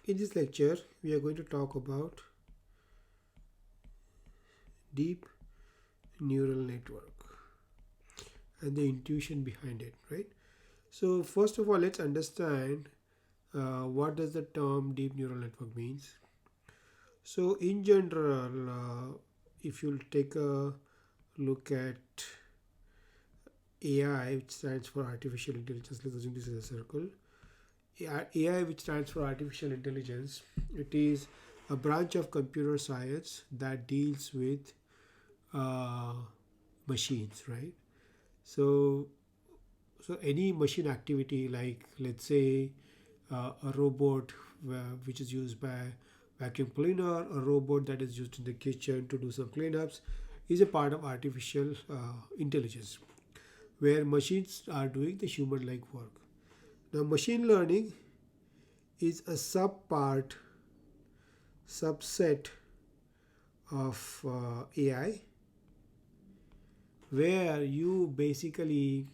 In this lecture, we are going to talk about deep neural network and the intuition behind it, right? So first of all, let's understand what does the term deep neural network means. So in general, if you'll take a look at AI, which stands for artificial intelligence, let's assume this is a circle. AI, which stands for artificial intelligence, it is a branch of computer science that deals with uh, machines, right? So, so any machine activity, like let's say a robot which is used by vacuum cleaner, a robot that is used in the kitchen to do some cleanups, is a part of artificial intelligence, where machines are doing the human-like work. Now, machine learning is a subset of AI, where you basically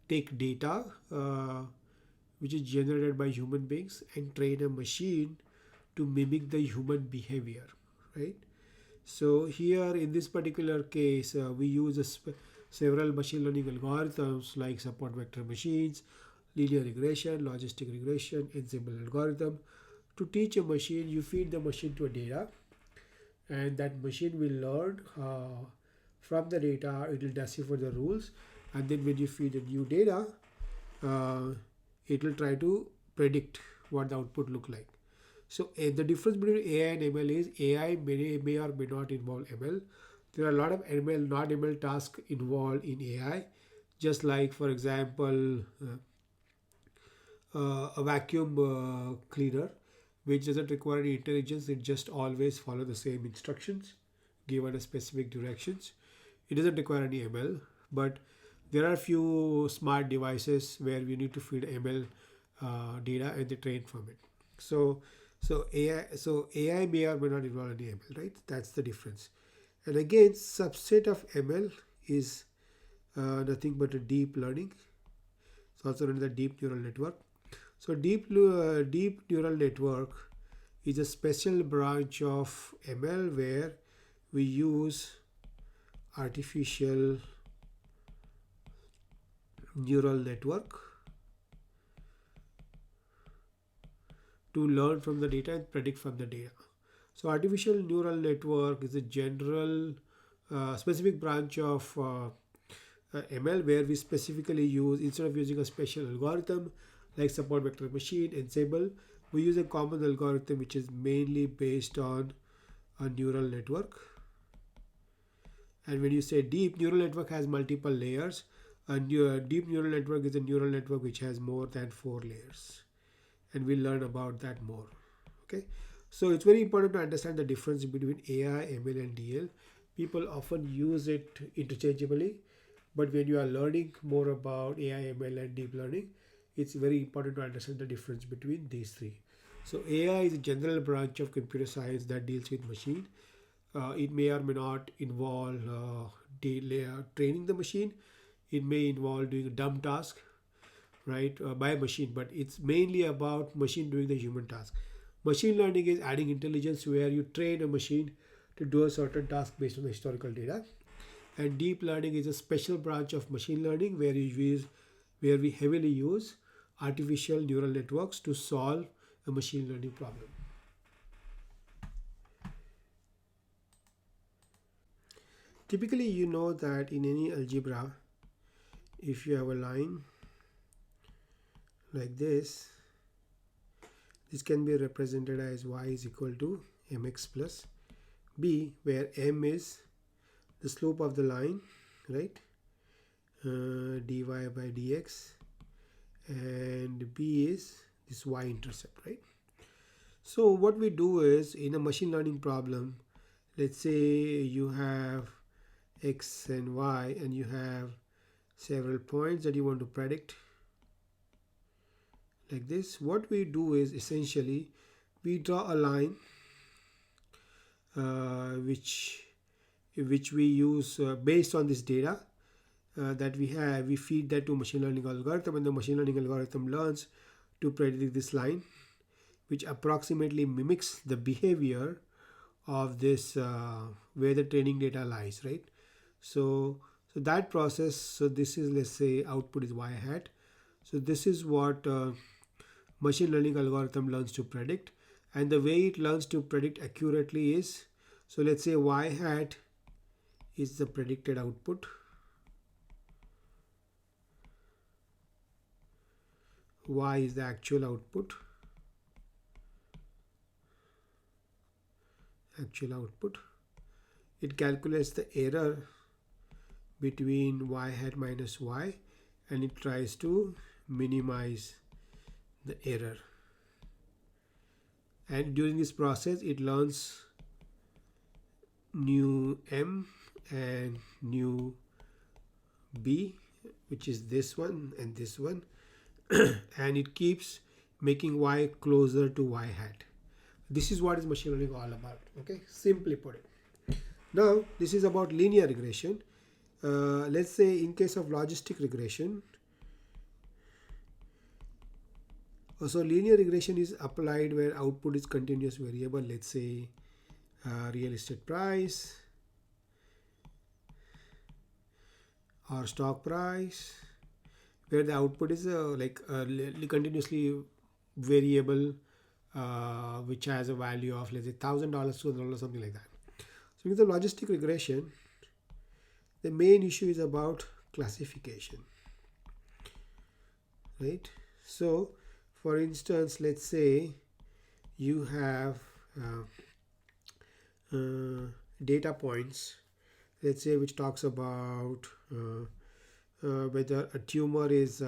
take data which is generated by human beings and train a machine to mimic the human behavior, right? So here in this particular case, we use several machine learning algorithms like support vector machines, linear regression, logistic regression, ensemble algorithm. To teach a machine, you feed the machine to a data, and that machine will learn from the data. It will decipher the rules, and then when you feed the new data, uh, it will try to predict what the output look like. So the difference between AI and ML is AI may or may not involve ML. There are a lot of ML, not ML tasks involved in AI. Just like, for example, a vacuum cleaner, which doesn't require any intelligence. It just always follow the same instructions given a specific directions. It doesn't require any ML, but there are few smart devices where we need to feed ML data and they train from it. So AI may or may not involve any ML, right? That's the difference. And again, subset of ML is nothing but a deep learning. It's also known as the deep neural network. So deep neural network is a special branch of ML where we use artificial neural network to learn from the data and predict from the data. So artificial neural network is a general specific branch of ML where we specifically use, instead of using a special algorithm like support vector machine ensemble, we use a common algorithm which is mainly based on a neural network. And when you say deep, neural network has multiple layers. A deep neural network is a neural network which has more than 4 layers, and we'll learn about that more. Okay, so it's very important to understand the difference between AI, ML, and DL. People often use it interchangeably, but when you are learning more about AI, ML, and deep learning, it's very important to understand the difference between these three. So AI is a general branch of computer science that deals with machine. It may or may not involve training the machine. It may involve doing a dumb task, right, by a machine, but it's mainly about machine doing the human task. Machine learning is adding intelligence where you train a machine to do a certain task based on the historical data. And deep learning is a special branch of machine learning where we heavily use artificial neural networks to solve a machine learning problem. Typically, you know that in any algebra, if you have a line like this can be represented as y is equal to mx plus b, where m is the slope of the line, right? Dy by dx, and b is this y-intercept, right? So what we do is, in a machine learning problem, let's say you have x and y and you have several points that you want to predict like this. What we do is essentially we draw a line which we use based on this data that we have. We feed that to machine learning algorithm, and the machine learning algorithm learns to predict this line, which approximately mimics the behavior of this where the training data lies, right? So that process, so this is, let's say output is y hat. So this is what machine learning algorithm learns to predict, and the way it learns to predict accurately is, so let's say y hat is the predicted output, y is the actual output, it calculates the error between y hat minus y, and it tries to minimize the error, and during this process it learns new m and new b, which is this one and this one, and it keeps making y closer to y hat. This is what is machine learning all about, okay, simply put it. Now this is about linear regression. Let's say in case of logistic regression, so linear regression is applied where output is continuous variable, let's say real estate price or stock price, where the output is continuously variable, which has a value of, let's say, $1,000, $200, something like that. So with the logistic regression, the main issue is about classification, right? So for instance, let's say you have data points, let's say, which talks about whether a tumor is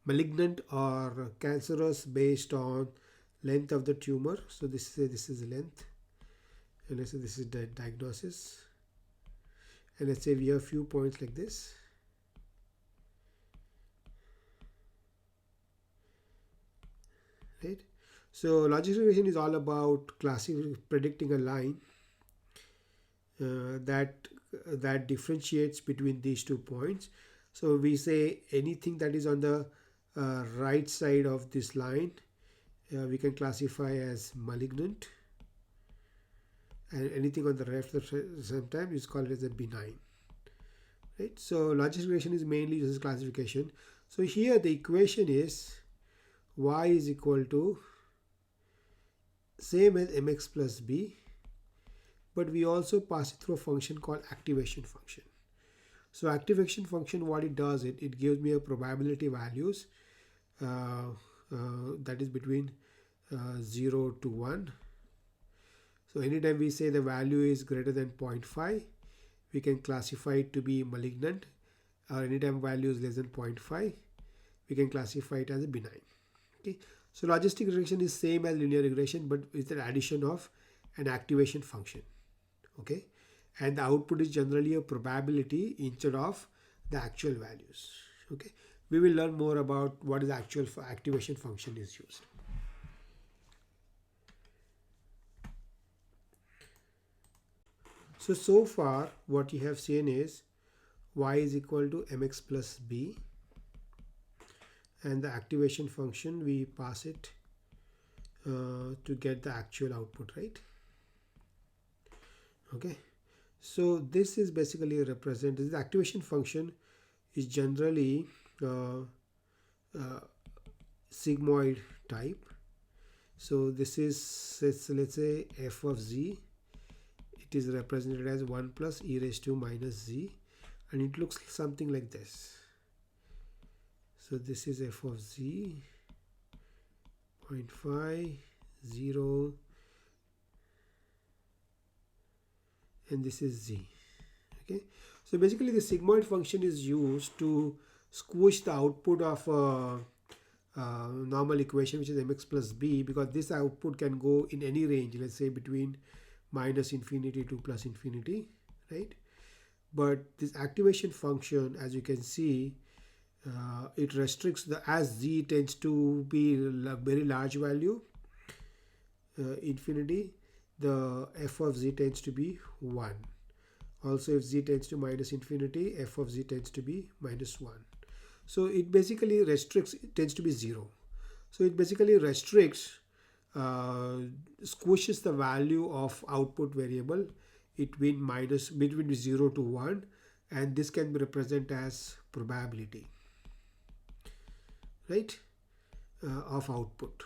malignant or cancerous based on length of the tumor. So this is length, and let's say this is the diagnosis, and let's say we have a few points like this. Right? So logistic regression is all about predicting a line that differentiates between these 2 points. So we say anything that is on the right side of this line we can classify as malignant, and anything on the left at the same time is called as a benign, right? So logistic regression is mainly just classification. So here the equation is y is equal to same as mx plus b, but we also pass it through a function called activation function. So activation function, what it does, it gives me a probability values that is between 0 to 1. So anytime we say the value is greater than 0.5, we can classify it to be malignant, or anytime value is less than 0.5, we can classify it as a benign. Okay, so logistic regression is same as linear regression, but with the addition of an activation function. Okay, and the output is generally a probability instead of the actual values. Okay, we will learn more about what is actual activation function is used. So far what you have seen is y is equal to mx plus b, and the activation function we pass it to get the actual output, right? Okay, so this is basically represented, the activation function is generally sigmoid type. So this is, let's say f of z, it is represented as 1 plus e raised to minus z, and it looks something like this. So this is f of z, 0.5, 0, and this is z. Okay, so basically the sigmoid function is used to squish the output of a normal equation, which is mx plus b, because this output can go in any range, let's say between minus infinity to plus infinity, right? But this activation function, as you can see, it restricts the, as z tends to be a very large value, infinity, the f of z tends to be 1. Also, if z tends to minus infinity, f of z tends to be minus 1. So it basically restricts, it tends to be 0. So it basically restricts, uh, squishes the value of output variable between 0 to 1, and this can be represented as probability, right, of output.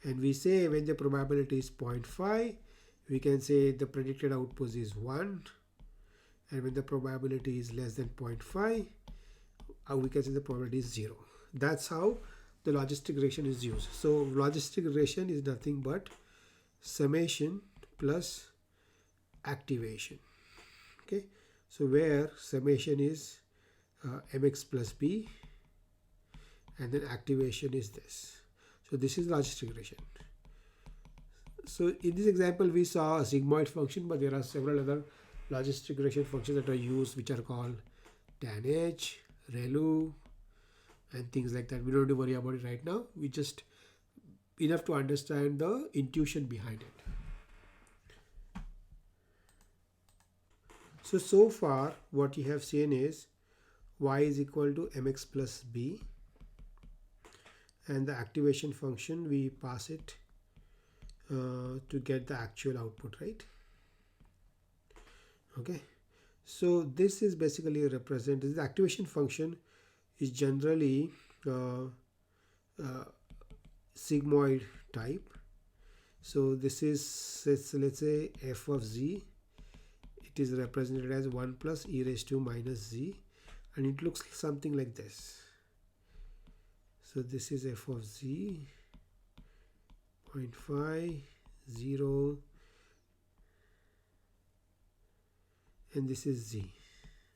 And we say when the probability is 0.5, we can say the predicted output is 1, and when the probability is less than 0.5, we can say the probability is 0. That's how the logistic regression is used. So logistic regression is nothing but summation plus activation. Okay, so where summation is mx plus b, and then activation is this. So this is logistic regression. So in this example we saw a sigmoid function, but there are several other logistic regression functions that are used, which are called tanh, ReLU, and things like that. We don't have to worry about it right now. We just enough to understand the intuition behind it. So far what you have seen is y is equal to mx plus b, and the activation function we pass it to get the actual output, right? Okay, so this is basically represented. The activation function is generally sigmoid type. So this is, let's say f of z, it is represented as 1 plus e raised to minus z, and it looks something like this. So this is f of z, 0.5, 0, and this is z.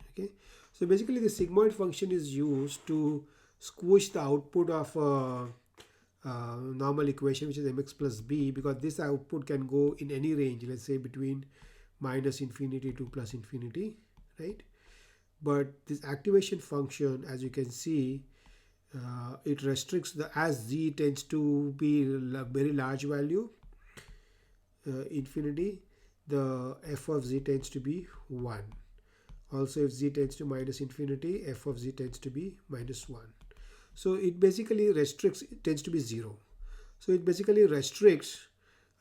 Okay, so basically the sigmoid function is used to squish the output of a normal equation, which is mx plus b, because this output can go in any range, let's say between minus infinity to plus infinity, right? But this activation function, as you can see, it restricts as z tends to be a very large value, infinity, the f of z tends to be 1. Also if z tends to minus infinity, f of z tends to be minus 1. So it basically restricts, it tends to be 0. So it basically restricts,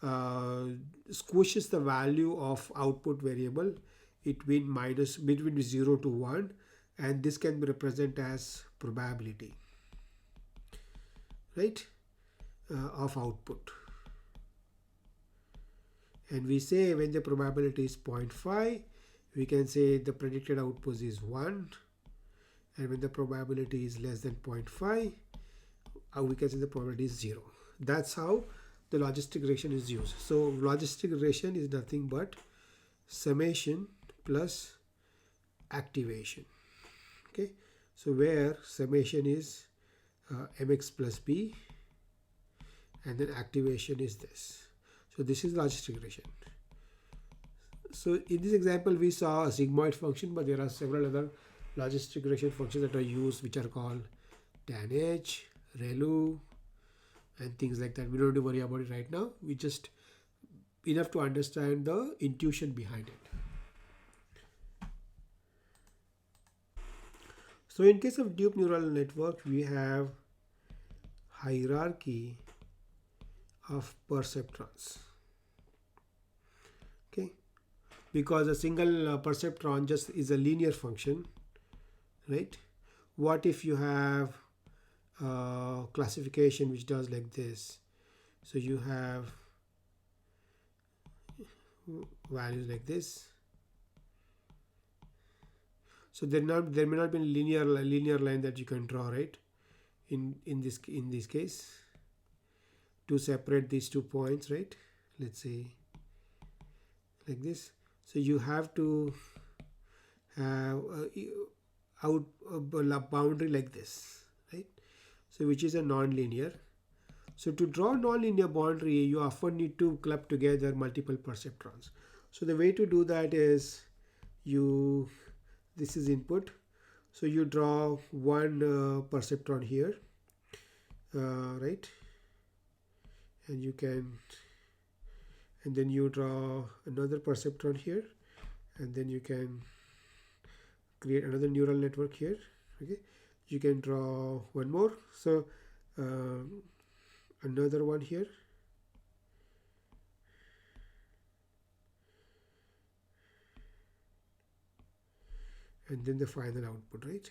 squishes the value of output variable between 0 to 1, and this can be represented as probability, right, of output. And we say when the probability is 0.5, we can say the predicted output is 1, and when the probability is less than 0.5, we can say the probability is 0. That's how the logistic regression is used. So logistic regression is nothing but summation plus activation. Okay, so where summation is mx plus b, and then activation is this. So this is logistic regression. So in this example we saw a sigmoid function, but there are several other logistic regression functions that are used, which are called tanh, ReLU, and things like that. We don't have to worry about it right now. We just enough to understand the intuition behind it. So in case of deep neural network, we have hierarchy of perceptrons. Okay, because a single perceptron just is a linear function, right? What if you have classification which does like this? So you have values like this. So there may not be a linear line that you can draw, right? In this case, to separate these 2 points, right? Let's say like this. So you have to have a boundary like this, right? So which is a non-linear. So to draw a non-linear boundary, you often need to club together multiple perceptrons. So the way to do that is this is input. So you draw one perceptron here, right? And then you draw another perceptron here, and then you can create another neural network here. Okay, You can draw one more. So uh, another one here, and then the final output, right?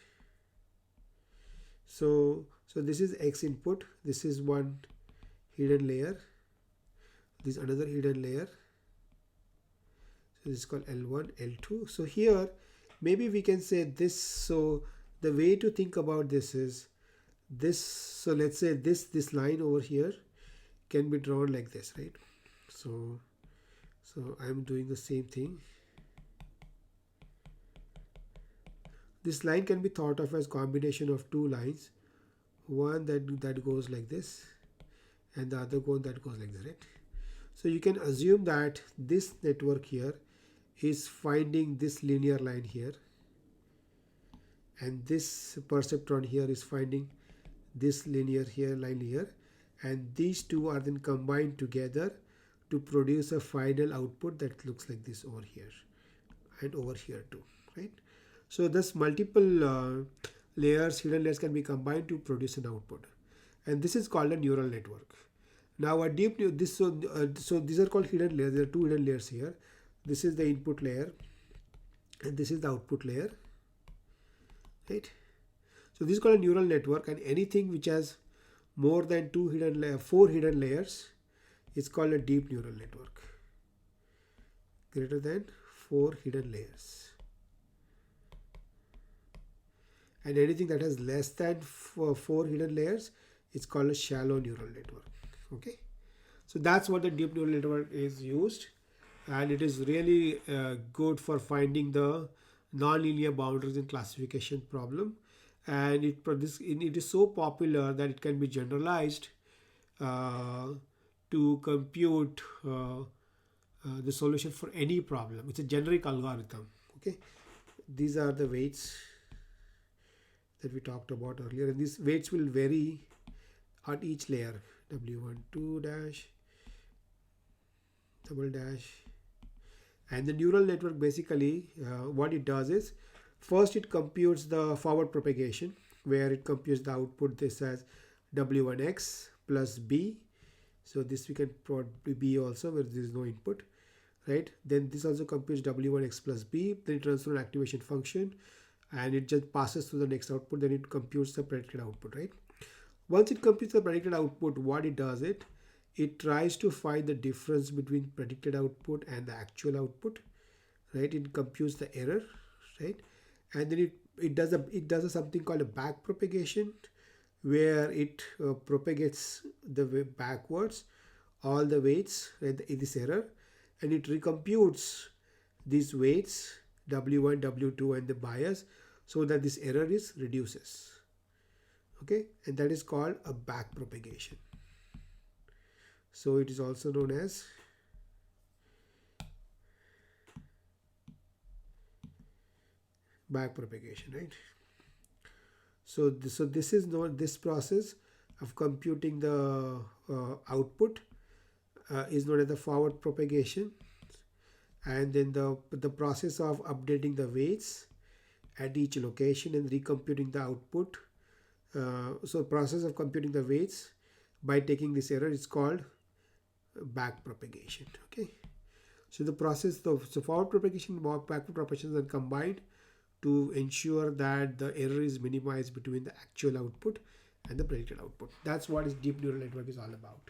So this is X input, this is one hidden layer, this is another hidden layer. So this is called L1, L2. So here maybe we can say this. So the way to think about this is this. So let's say this line over here can be drawn like this, right? So I'm doing the same thing. This line can be thought of as combination of two lines, one that goes like this and the other one that goes like this, right? So you can assume that this network here is finding this linear line here, and this perceptron here is finding this linear here line here, and these two are then combined together to produce a final output that looks like this over here and over here too, right? So this multiple layers, hidden layers, can be combined to produce an output, and this is called a neural network. Now a deep this so these are called hidden layers. There are two hidden layers here. This is the input layer, and this is the output layer, right? So this is called a neural network, and anything which has more than four hidden layers is called a deep neural network. Greater than four hidden layers, and anything that has less than four hidden layers is called a shallow neural network. Okay, so that's what the deep neural network is used, and it is really good for finding the nonlinear boundaries in classification problem, and it is so popular that it can be generalized uh, to compute the solution for any problem. It's a generic algorithm. Okay, these are the weights that we talked about earlier, and these weights will vary at each layer: W1, 2 dash, double dash. And the neural network basically what it does is, first it computes the forward propagation, where it computes the output this as W1x plus b. So this we can put b also where there is no input, right? Then this also computes W1x plus b. Then it runs through an activation function, and it just passes through the next output. Then it computes the predicted output, right? Once it computes the predicted output, what it does, it tries to find the difference between predicted output and the actual output, right? It computes the error, right? And then it does something called a back propagation, where it propagates the way backwards all the weights, right, in this error, and it recomputes these weights W1, W2, and the bias, so that this error is reduces. Okay, and that is called a back propagation. So it is also known as back propagation, right? So this is known, this process of computing the output is known as the forward propagation, and then the process of updating the weights at each location and recomputing the output. So process of computing the weights by taking this error is called back propagation. Okay, so the process of forward propagation, backward propagation are combined to ensure that the error is minimized between the actual output and the predicted output. That's what deep neural network is all about.